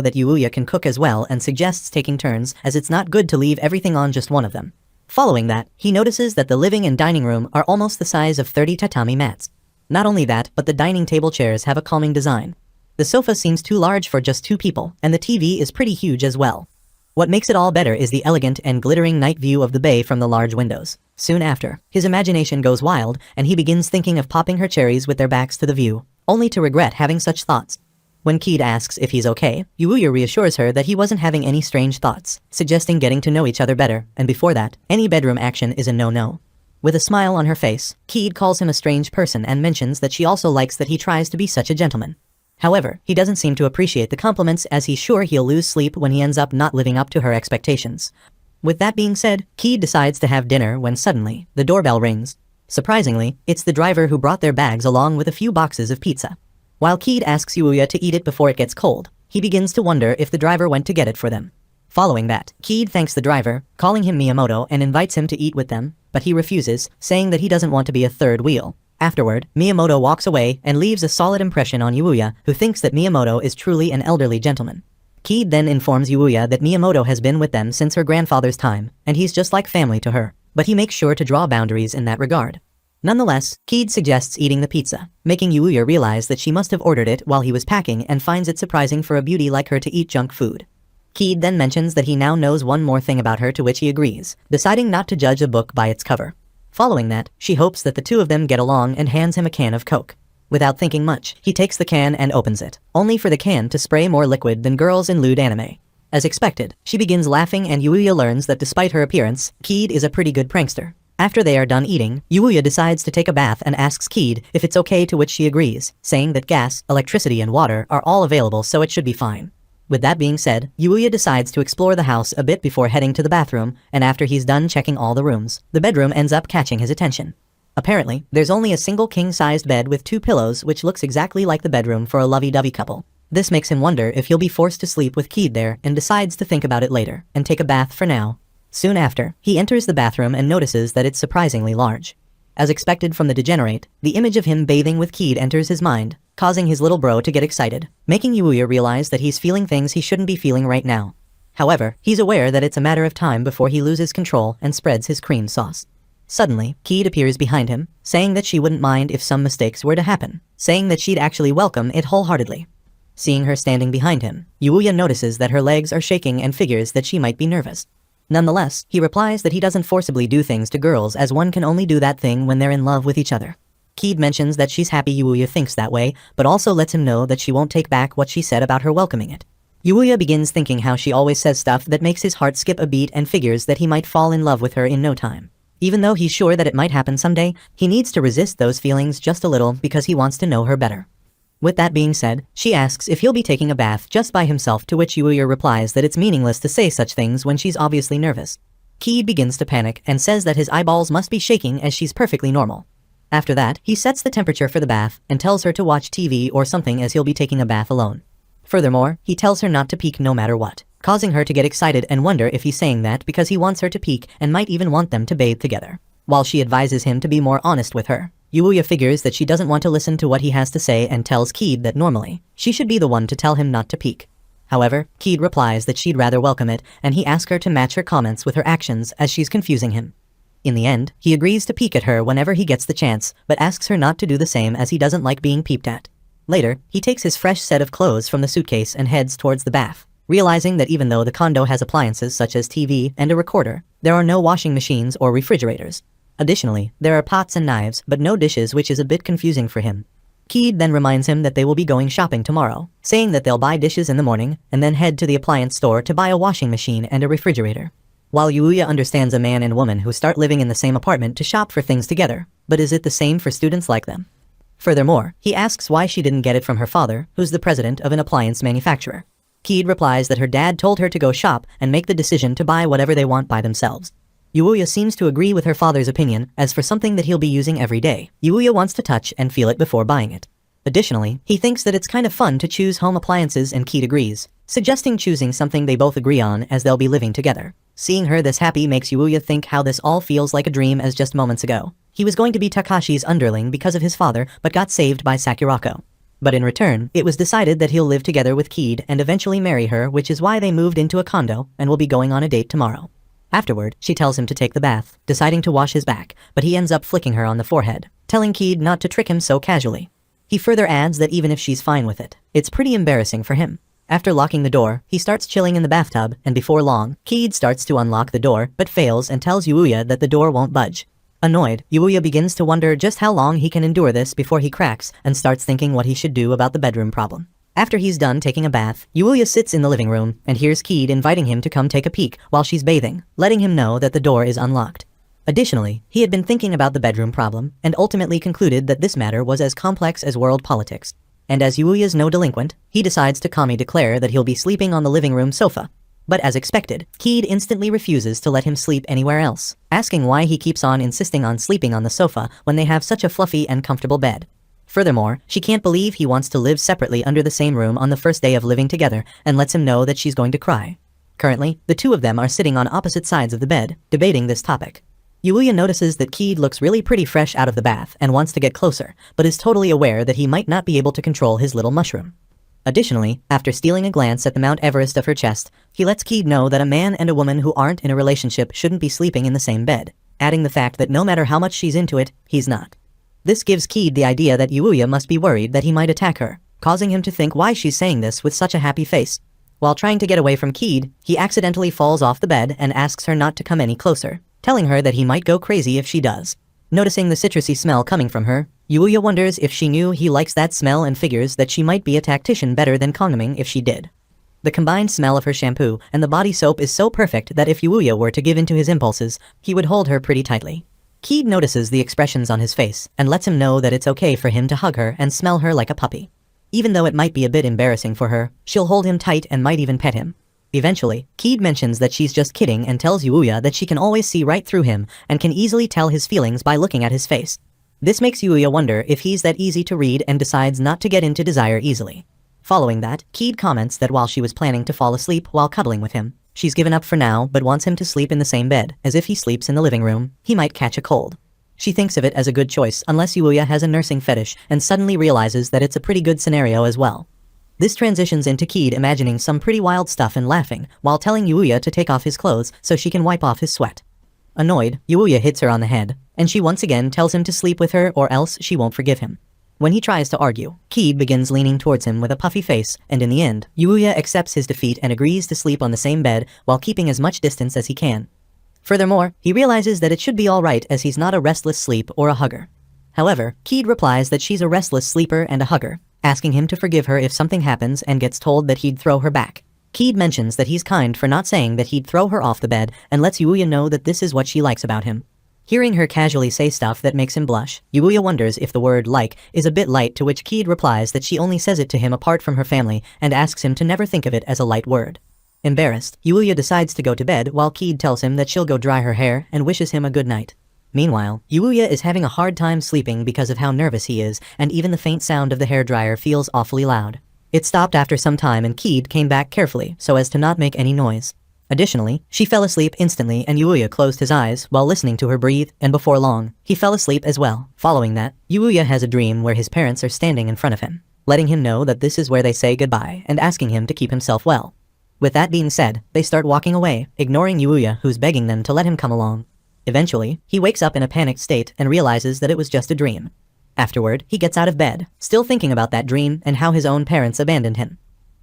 that Yuuya can cook as well and suggests taking turns as it's not good to leave everything on just one of them. Following that, he notices that the living and dining room are almost the size of 30 tatami mats. Not only that, but the dining table chairs have a calming design. The sofa seems too large for just 2 people, and the TV is pretty huge as well. What makes it all better is the elegant and glittering night view of the bay from the large windows. Soon after, his imagination goes wild, and he begins thinking of popping her cherries with their backs to the view, only to regret having such thoughts. When Keed asks if he's okay, Yuuya reassures her that he wasn't having any strange thoughts, suggesting getting to know each other better, and before that, any bedroom action is a no-no. With a smile on her face, Keed calls him a strange person and mentions that she also likes that he tries to be such a gentleman. However, he doesn't seem to appreciate the compliments as he's sure he'll lose sleep when he ends up not living up to her expectations. With that being said, Keed decides to have dinner when suddenly, the doorbell rings. Surprisingly, it's the driver who brought their bags along with a few boxes of pizza. While Keed asks Yuuya to eat it before it gets cold, he begins to wonder if the driver went to get it for them. Following that, Keed thanks the driver, calling him Miyamoto and invites him to eat with them, but he refuses, saying that he doesn't want to be a third wheel. Afterward, Miyamoto walks away and leaves a solid impression on Yuuya, who thinks that Miyamoto is truly an elderly gentleman. Keed then informs Yuuya that Miyamoto has been with them since her grandfather's time, and he's just like family to her, but he makes sure to draw boundaries in that regard. Nonetheless, Keed suggests eating the pizza, making Yuuya realize that she must have ordered it while he was packing and finds it surprising for a beauty like her to eat junk food. Keed then mentions that he now knows one more thing about her, to which he agrees, deciding not to judge a book by its cover. Following that, she hopes that the two of them get along and hands him a can of Coke. Without thinking much, he takes the can and opens it, only for the can to spray more liquid than girls in lewd anime. As expected, she begins laughing and Yuuya learns that despite her appearance, Keed is a pretty good prankster. After they are done eating, Yuuya decides to take a bath and asks Keed if it's okay, to which she agrees, saying that gas, electricity and water are all available so it should be fine. With that being said, Yuuya decides to explore the house a bit before heading to the bathroom, and after he's done checking all the rooms, the bedroom ends up catching his attention. Apparently, there's only a single king-sized bed with 2 pillows which looks exactly like the bedroom for a lovey-dovey couple. This makes him wonder if he'll be forced to sleep with Keed there and decides to think about it later and take a bath for now. Soon after, he enters the bathroom and notices that it's surprisingly large. As expected from the degenerate, the image of him bathing with Keed enters his mind, causing his little bro to get excited, making Yuuya realize that he's feeling things he shouldn't be feeling right now. However, he's aware that it's a matter of time before he loses control and spreads his cream sauce. Suddenly, Keed appears behind him, saying that she wouldn't mind if some mistakes were to happen, saying that she'd actually welcome it wholeheartedly. Seeing her standing behind him, Yuuya notices that her legs are shaking and figures that she might be nervous. Nonetheless, he replies that he doesn't forcibly do things to girls, as one can only do that thing when they're in love with each other. Keed mentions that she's happy Yuuya thinks that way, but also lets him know that she won't take back what she said about her welcoming it. Yuuya begins thinking how she always says stuff that makes his heart skip a beat and figures that he might fall in love with her in no time. Even though he's sure that it might happen someday, he needs to resist those feelings just a little because he wants to know her better. With that being said, she asks if he'll be taking a bath just by himself, to which Yuuya replies that it's meaningless to say such things when she's obviously nervous. Keed begins to panic and says that his eyeballs must be shaking as she's perfectly normal. After that, he sets the temperature for the bath and tells her to watch TV or something as he'll be taking a bath alone. Furthermore, he tells her not to peek no matter what, causing her to get excited and wonder if he's saying that because he wants her to peek and might even want them to bathe together. While she advises him to be more honest with her, Yuuya figures that she doesn't want to listen to what he has to say and tells Keed that normally, she should be the one to tell him not to peek. However, Keed replies that she'd rather welcome it, and he asks her to match her comments with her actions as she's confusing him. In the end, he agrees to peek at her whenever he gets the chance, but asks her not to do the same as he doesn't like being peeped at. Later, he takes his fresh set of clothes from the suitcase and heads towards the bath, realizing that even though the condo has appliances such as TV and a recorder, there are no washing machines or refrigerators. Additionally, there are pots and knives, but no dishes, which is a bit confusing for him. Keed then reminds him that they will be going shopping tomorrow, saying that they'll buy dishes in the morning and then head to the appliance store to buy a washing machine and a refrigerator. While Yuuya understands a man and woman who start living in the same apartment to shop for things together, but is it the same for students like them? Furthermore, he asks why she didn't get it from her father, who's the president of an appliance manufacturer. Keed replies that her dad told her to go shop and make the decision to buy whatever they want by themselves. Yuuya seems to agree with her father's opinion, as for something that he'll be using every day, Yuuya wants to touch and feel it before buying it. Additionally, he thinks that it's kind of fun to choose home appliances, and Keed agrees, suggesting choosing something they both agree on as they'll be living together. Seeing her this happy makes Yuuya think how this all feels like a dream, as just moments ago, he was going to be Takashi's underling because of his father but got saved by Sakurako. But in return, it was decided that he'll live together with Keed and eventually marry her, which is why they moved into a condo and will be going on a date tomorrow. Afterward, she tells him to take the bath, deciding to wash his back, but he ends up flicking her on the forehead, telling Keed not to trick him so casually. He further adds that even if she's fine with it, it's pretty embarrassing for him. After locking the door, he starts chilling in the bathtub, and before long, Keed starts to unlock the door, but fails and tells Yuuya that the door won't budge. Annoyed, Yuuya begins to wonder just how long he can endure this before he cracks and starts thinking what he should do about the bedroom problem. After he's done taking a bath, Yuuya sits in the living room and hears Keed inviting him to come take a peek while she's bathing, letting him know that the door is unlocked. Additionally, he had been thinking about the bedroom problem and ultimately concluded that this matter was as complex as world politics. And as Yuuya's no delinquent, he decides to calmly declare that he'll be sleeping on the living room sofa. But as expected, Keed instantly refuses to let him sleep anywhere else, asking why he keeps on insisting on sleeping on the sofa when they have such a fluffy and comfortable bed. Furthermore, she can't believe he wants to live separately under the same room on the first day of living together and lets him know that she's going to cry. Currently, the two of them are sitting on opposite sides of the bed, debating this topic. Yuuya notices that Keed looks really pretty fresh out of the bath and wants to get closer, but is totally aware that he might not be able to control his little mushroom. Additionally, after stealing a glance at the Mount Everest of her chest, he lets Keed know that a man and a woman who aren't in a relationship shouldn't be sleeping in the same bed, adding the fact that no matter how much she's into it, he's not. This gives Keed the idea that Yuuya must be worried that he might attack her, causing him to think why she's saying this with such a happy face. While trying to get away from Keed, he accidentally falls off the bed and asks her not to come any closer, telling her that he might go crazy if she does. Noticing the citrusy smell coming from her, Yuuya wonders if she knew he likes that smell and figures that she might be a tactician better than Kongaming if she did. The combined smell of her shampoo and the body soap is so perfect that if Yuuya were to give in to his impulses, he would hold her pretty tightly. Keed notices the expressions on his face and lets him know that it's okay for him to hug her and smell her like a puppy. Even though it might be a bit embarrassing for her, she'll hold him tight and might even pet him. Eventually, Keed mentions that she's just kidding and tells Yuuya that she can always see right through him and can easily tell his feelings by looking at his face. This makes Yuuya wonder if he's that easy to read and decides not to get into desire easily. Following that, Keed comments that while she was planning to fall asleep while cuddling with him, she's given up for now but wants him to sleep in the same bed, as if he sleeps in the living room, he might catch a cold. She thinks of it as a good choice unless Yuuya has a nursing fetish and suddenly realizes that it's a pretty good scenario as well. This transitions into Keed imagining some pretty wild stuff and laughing, while telling Yuuya to take off his clothes so she can wipe off his sweat. Annoyed, Yuuya hits her on the head, and she once again tells him to sleep with her or else she won't forgive him. When he tries to argue, Keed begins leaning towards him with a puffy face, and in the end, Yuuya accepts his defeat and agrees to sleep on the same bed while keeping as much distance as he can. Furthermore, he realizes that it should be alright as he's not a restless sleep or a hugger. However, Keed replies that she's a restless sleeper and a hugger, asking him to forgive her if something happens and gets told that he'd throw her back. Keed mentions that he's kind for not saying that he'd throw her off the bed and lets Yuuya know that this is what she likes about him. Hearing her casually say stuff that makes him blush, Yuuya wonders if the word like is a bit light, to which Keed replies that she only says it to him apart from her family and asks him to never think of it as a light word. Embarrassed, Yuuya decides to go to bed while Keed tells him that she'll go dry her hair and wishes him a good night. Meanwhile, Yuuya is having a hard time sleeping because of how nervous he is, and even the faint sound of the hairdryer feels awfully loud. It stopped after some time and Keed came back carefully so as to not make any noise. Additionally, she fell asleep instantly and Yuuya closed his eyes while listening to her breathe, and before long, he fell asleep as well. Following that, Yuuya has a dream where his parents are standing in front of him, letting him know that this is where they say goodbye and asking him to keep himself well. With that being said, they start walking away, ignoring Yuuya, who's begging them to let him come along. Eventually, he wakes up in a panicked state and realizes that it was just a dream. Afterward, he gets out of bed, still thinking about that dream and how his own parents abandoned him.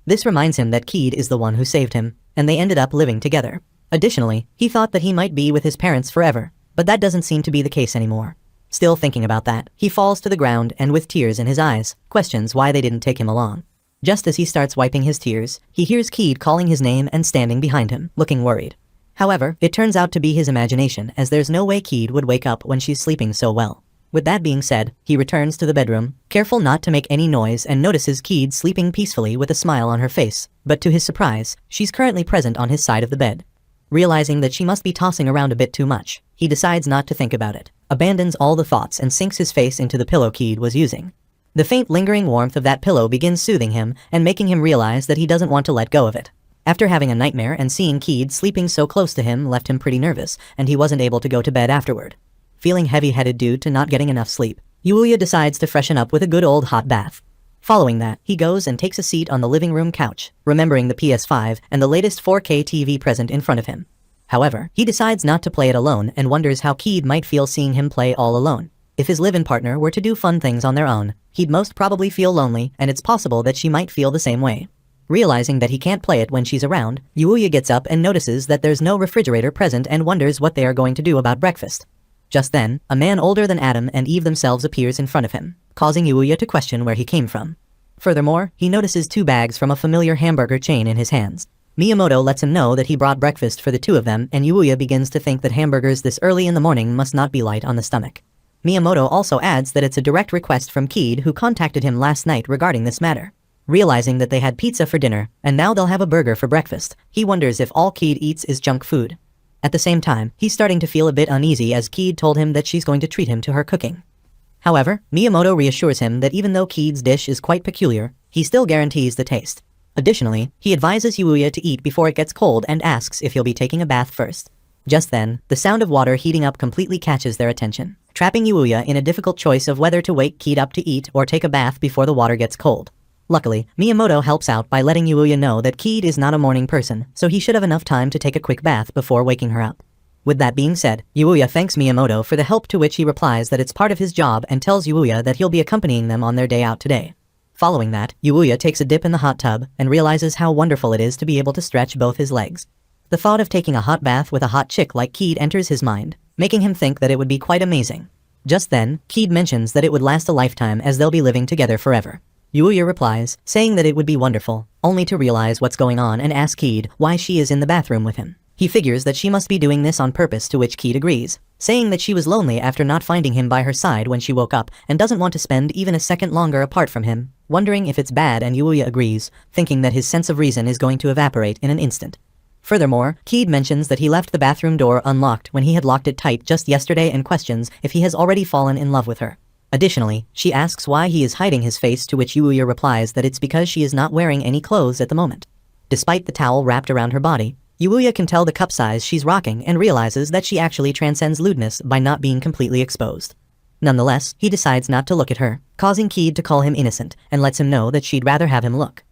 This reminds him that Keed is the one who saved him, and they ended up living together. Additionally, he thought that he might be with his parents forever, but that doesn't seem to be the case anymore. Still thinking about that, he falls to the ground and with tears in his eyes, questions why they didn't take him along. Just as he starts wiping his tears, he hears Keed calling his name and standing behind him, looking worried. However, it turns out to be his imagination, as there's no way Keed would wake up when she's sleeping so well. With that being said, he returns to the bedroom, careful not to make any noise, and notices Keed sleeping peacefully with a smile on her face, but to his surprise, she's currently present on his side of the bed. Realizing that she must be tossing around a bit too much, he decides not to think about it, abandons all the thoughts and sinks his face into the pillow Keed was using. The faint lingering warmth of that pillow begins soothing him and making him realize that he doesn't want to let go of it. After having a nightmare and seeing Keed sleeping so close to him left him pretty nervous, and he wasn't able to go to bed afterward. Feeling heavy-headed due to not getting enough sleep, Yuuya decides to freshen up with a good old hot bath. Following that, he goes and takes a seat on the living room couch, remembering the PS5 and the latest 4K TV present in front of him. However, he decides not to play it alone and wonders how Keed might feel seeing him play all alone. If his live-in partner were to do fun things on their own, he'd most probably feel lonely, and it's possible that she might feel the same way. Realizing that he can't play it when she's around, Yuuya gets up and notices that there's no refrigerator present and wonders what they are going to do about breakfast. Just then, a man older than Adam and Eve themselves appears in front of him, causing Yuuya to question where he came from. Furthermore, he notices 2 bags from a familiar hamburger chain in his hands. Miyamoto lets him know that he brought breakfast for the 2 of them, and Yuuya begins to think that hamburgers this early in the morning must not be light on the stomach. Miyamoto also adds that it's a direct request from Keed, who contacted him last night regarding this matter. Realizing that they had pizza for dinner, and now they'll have a burger for breakfast, he wonders if all Keed eats is junk food. At the same time, he's starting to feel a bit uneasy as Keed told him that she's going to treat him to her cooking. However, Miyamoto reassures him that even though Keed's dish is quite peculiar, he still guarantees the taste. Additionally, he advises Yuuya to eat before it gets cold and asks if he'll be taking a bath first. Just then, the sound of water heating up completely catches their attention, trapping Yuuya in a difficult choice of whether to wake Keed up to eat or take a bath before the water gets cold. Luckily, Miyamoto helps out by letting Yuuya know that Keed is not a morning person, so he should have enough time to take a quick bath before waking her up. With that being said, Yuuya thanks Miyamoto for the help, to which he replies that it's part of his job and tells Yuuya that he'll be accompanying them on their day out today. Following that, Yuuya takes a dip in the hot tub and realizes how wonderful it is to be able to stretch both his legs. The thought of taking a hot bath with a hot chick like Keed enters his mind, making him think that it would be quite amazing. Just then, Keed mentions that it would last a lifetime as they'll be living together forever. Yuuya replies, saying that it would be wonderful, only to realize what's going on and ask Keed why she is in the bathroom with him. He figures that she must be doing this on purpose, to which Keed agrees, saying that she was lonely after not finding him by her side when she woke up and doesn't want to spend even a second longer apart from him, wondering if it's bad, and Yuuya agrees, thinking that his sense of reason is going to evaporate in an instant. Furthermore, Keed mentions that he left the bathroom door unlocked when he had locked it tight just yesterday and questions if he has already fallen in love with her. Additionally, she asks why he is hiding his face, to which Yuuya replies that it's because she is not wearing any clothes at the moment. Despite the towel wrapped around her body, Yuuya can tell the cup size she's rocking and realizes that she actually transcends lewdness by not being completely exposed. Nonetheless, he decides not to look at her, causing Keed to call him innocent and lets him know that she'd rather have him look.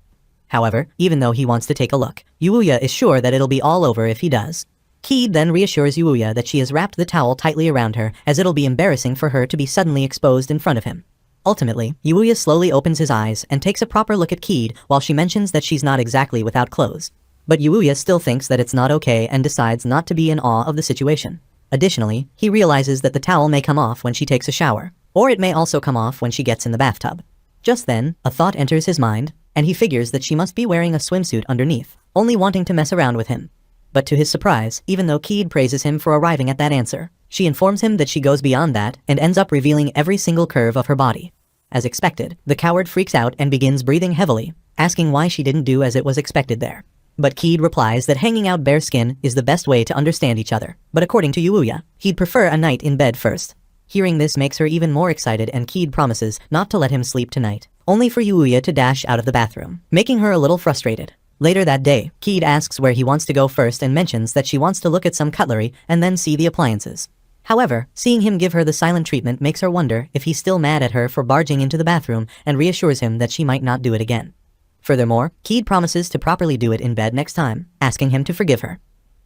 However, even though he wants to take a look, Yuuya is sure that it'll be all over if he does. Keed then reassures Yuuya that she has wrapped the towel tightly around her, as it'll be embarrassing for her to be suddenly exposed in front of him. Ultimately, Yuuya slowly opens his eyes and takes a proper look at Keed while she mentions that she's not exactly without clothes. But Yuuya still thinks that it's not okay and decides not to be in awe of the situation. Additionally, he realizes that the towel may come off when she takes a shower, or it may also come off when she gets in the bathtub. Just then, a thought enters his mind, and he figures that she must be wearing a swimsuit underneath, only wanting to mess around with him. But to his surprise, even though Keed praises him for arriving at that answer, she informs him that she goes beyond that and ends up revealing every single curve of her body. As expected, the coward freaks out and begins breathing heavily, asking why she didn't do as it was expected there. But Keed replies that hanging out bare skin is the best way to understand each other, but according to Yuuya, he'd prefer a night in bed first. Hearing this makes her even more excited, and Keed promises not to let him sleep tonight, only for Yuuya to dash out of the bathroom, making her a little frustrated. Later that day, Keed asks where he wants to go first and mentions that she wants to look at some cutlery and then see the appliances. However, seeing him give her the silent treatment makes her wonder if he's still mad at her for barging into the bathroom, and reassures him that she might not do it again. Furthermore, Keed promises to properly do it in bed next time, asking him to forgive her.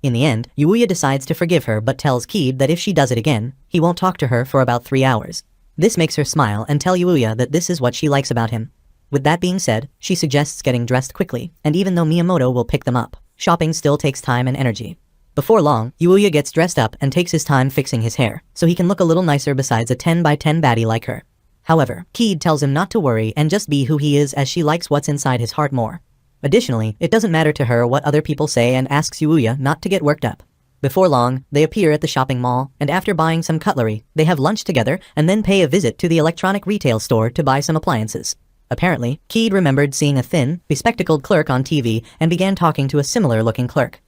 In the end, Yuuya decides to forgive her but tells Keed that if she does it again, he won't talk to her for about 3 hours. This makes her smile and tell Yuuya that this is what she likes about him. With that being said, she suggests getting dressed quickly, and even though Miyamoto will pick them up, shopping still takes time and energy. Before long, Yuuya gets dressed up and takes his time fixing his hair, so he can look a little nicer besides a 10 by 10 baddie like her. However, Keed tells him not to worry and just be who he is, as she likes what's inside his heart more. Additionally, it doesn't matter to her what other people say, and asks Yuuya not to get worked up. Before long, they appear at the shopping mall, and after buying some cutlery, they have lunch together and then pay a visit to the electronic retail store to buy some appliances. Apparently, Keed remembered seeing a thin, bespectacled clerk on TV and began talking to a similar-looking clerk.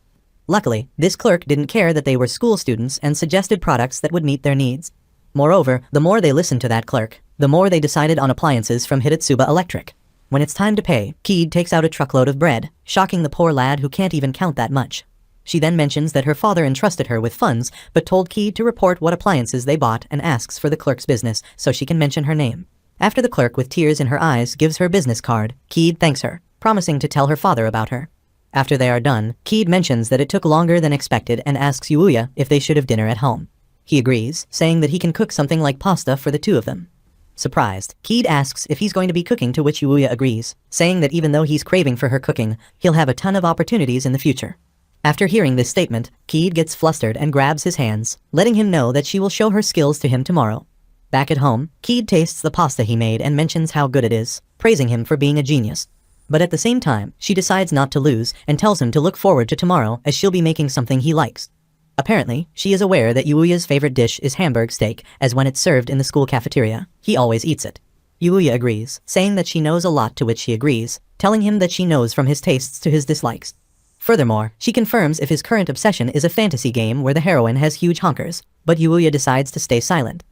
Luckily, this clerk didn't care that they were school students and suggested products that would meet their needs. Moreover, the more they listened to that clerk, the more they decided on appliances from Hitotsuba Electric. When it's time to pay, Keed takes out a truckload of bread, shocking the poor lad who can't even count that much. She then mentions that her father entrusted her with funds, but told Keed to report what appliances they bought and asks for the clerk's business so she can mention her name. After the clerk with tears in her eyes gives her business card, Keed thanks her, promising to tell her father about her. After they are done, Keed mentions that it took longer than expected and asks Yuuya if they should have dinner at home. He agrees, saying that he can cook something like pasta for the two of them. Surprised, Keed asks if he's going to be cooking, to which Yuuya agrees, saying that even though he's craving for her cooking, he'll have a ton of opportunities in the future. After hearing this statement, Keed gets flustered and grabs his hands, letting him know that she will show her skills to him tomorrow. Back at home, Keed tastes the pasta he made and mentions how good it is, praising him for being a genius. But at the same time, she decides not to lose and tells him to look forward to tomorrow as she'll be making something he likes. Apparently, she is aware that Yuuya's favorite dish is Hamburg steak, as when it's served in the school cafeteria, he always eats it. Yuuya agrees, saying that she knows a lot, to which he agrees, telling him that she knows from his tastes to his dislikes. Furthermore, she confirms if his current obsession is a fantasy game where the heroine has huge honkers, but Yuuya decides to stay silent.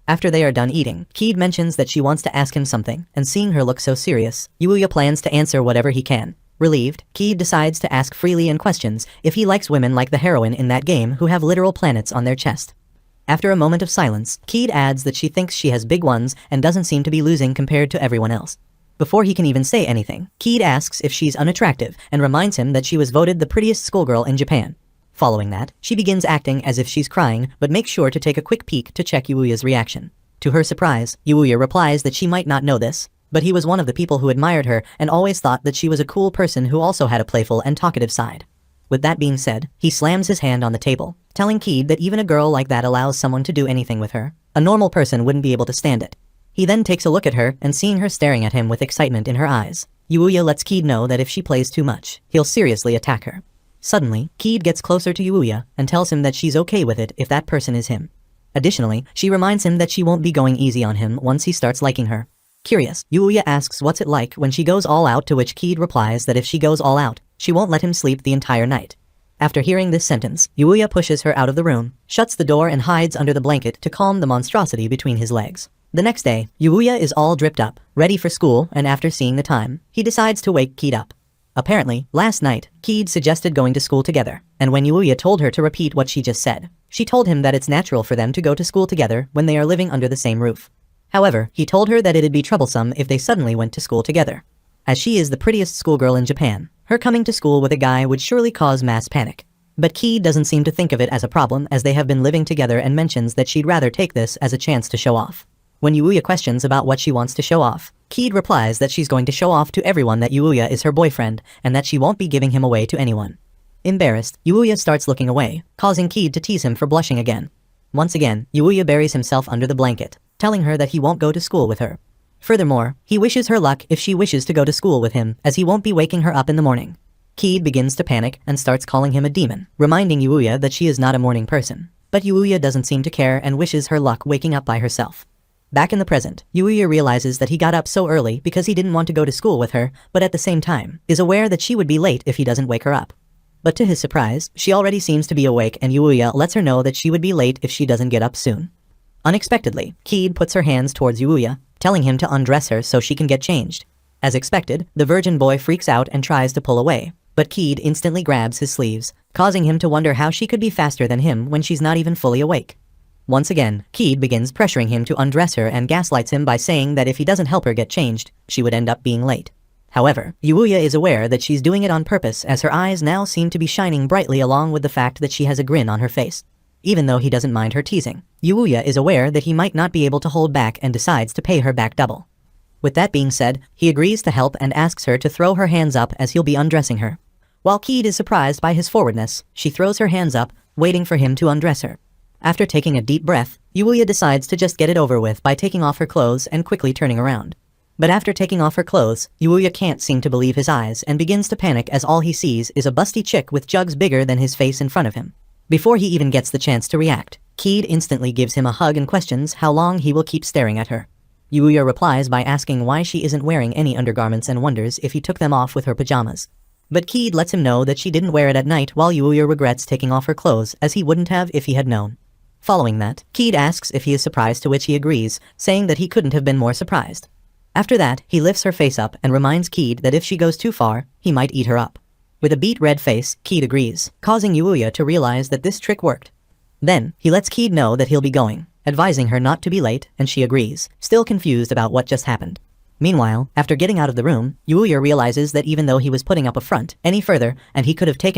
After they are done eating, Keed mentions that she wants to ask him something, and seeing her look so serious, Yuuya plans to answer whatever he can. Relieved, Keed decides to ask freely and questions if he likes women like the heroine in that game who have literal planets on their chest. After a moment of silence, Keed adds that she thinks she has big ones and doesn't seem to be losing compared to everyone else. Before he can even say anything, Keed asks if she's unattractive and reminds him that she was voted the prettiest schoolgirl in Japan. Following that, she begins acting as if she's crying, but makes sure to take a quick peek to check Yuuya's reaction. To her surprise, Yuuya replies that she might not know this, but he was one of the people who admired her and always thought that she was a cool person who also had a playful and talkative side. With that being said, he slams his hand on the table, telling Keed that even a girl like that allows someone to do anything with her. A normal person wouldn't be able to stand it. He then takes a look at her and seeing her staring at him with excitement in her eyes, Yuuya lets Keed know that if she plays too much, he'll seriously attack her. Suddenly, Keed gets closer to Yuuya and tells him that she's okay with it if that person is him. Additionally, she reminds him that she won't be going easy on him once he starts liking her. Curious, Yuuya asks what's it like when she goes all out, to which Keed replies that if she goes all out, she won't let him sleep the entire night. After hearing this sentence, Yuuya pushes her out of the room, shuts the door and hides under the blanket to calm the monstrosity between his legs. The next day, Yuuya is all dripped up, ready for school, and after seeing the time, he decides to wake Keed up. Apparently, last night, Keed suggested going to school together, and when Yuuya told her to repeat what she just said, she told him that it's natural for them to go to school together when they are living under the same roof. However, he told her that it'd be troublesome if they suddenly went to school together. As she is the prettiest schoolgirl in Japan, her coming to school with a guy would surely cause mass panic. But Keed doesn't seem to think of it as a problem, as they have been living together, and mentions that she'd rather take this as a chance to show off. When Yuuya questions about what she wants to show off, Keed replies that she's going to show off to everyone that Yuuya is her boyfriend and that she won't be giving him away to anyone. Embarrassed, Yuuya starts looking away, causing Keed to tease him for blushing again. Once again, Yuuya buries himself under the blanket, telling her that he won't go to school with her. Furthermore, he wishes her luck if she wishes to go to school with him, as he won't be waking her up in the morning. Keed begins to panic and starts calling him a demon, reminding Yuuya that she is not a morning person. But Yuuya doesn't seem to care and wishes her luck waking up by herself. Back in the present, Yuuya realizes that he got up so early because he didn't want to go to school with her, but at the same time, is aware that she would be late if he doesn't wake her up. But to his surprise, she already seems to be awake, and Yuuya lets her know that she would be late if she doesn't get up soon. Unexpectedly, Keed puts her hands towards Yuuya, telling him to undress her so she can get changed. As expected, the virgin boy freaks out and tries to pull away, but Keed instantly grabs his sleeves, causing him to wonder how she could be faster than him when she's not even fully awake. Once again, Keed begins pressuring him to undress her and gaslights him by saying that if he doesn't help her get changed, she would end up being late. However, Yuuya is aware that she's doing it on purpose, as her eyes now seem to be shining brightly, along with the fact that she has a grin on her face. Even though he doesn't mind her teasing, Yuuya is aware that he might not be able to hold back and decides to pay her back double. With that being said, he agrees to help and asks her to throw her hands up as he'll be undressing her. While Keed is surprised by his forwardness, she throws her hands up, waiting for him to undress her. After taking a deep breath, Yuuya decides to just get it over with by taking off her clothes and quickly turning around. But after taking off her clothes, Yuuya can't seem to believe his eyes and begins to panic, as all he sees is a busty chick with jugs bigger than his face in front of him. Before he even gets the chance to react, Keed instantly gives him a hug and questions how long he will keep staring at her. Yuuya replies by asking why she isn't wearing any undergarments and wonders if he took them off with her pajamas. But Keed lets him know that she didn't wear it at night, while Yuuya regrets taking off her clothes, as he wouldn't have if he had known. Following that, Keed asks if he is surprised, to which he agrees, saying that he couldn't have been more surprised. After that, he lifts her face up and reminds Keed that if she goes too far, he might eat her up. With a beet red face, Keed agrees, causing Yuuya to realize that this trick worked. Then, he lets Keed know that he'll be going, advising her not to be late, and she agrees, still confused about what just happened. Meanwhile, after getting out of the room, Yuya realizes that even though he was putting up a front any further, and he could have taken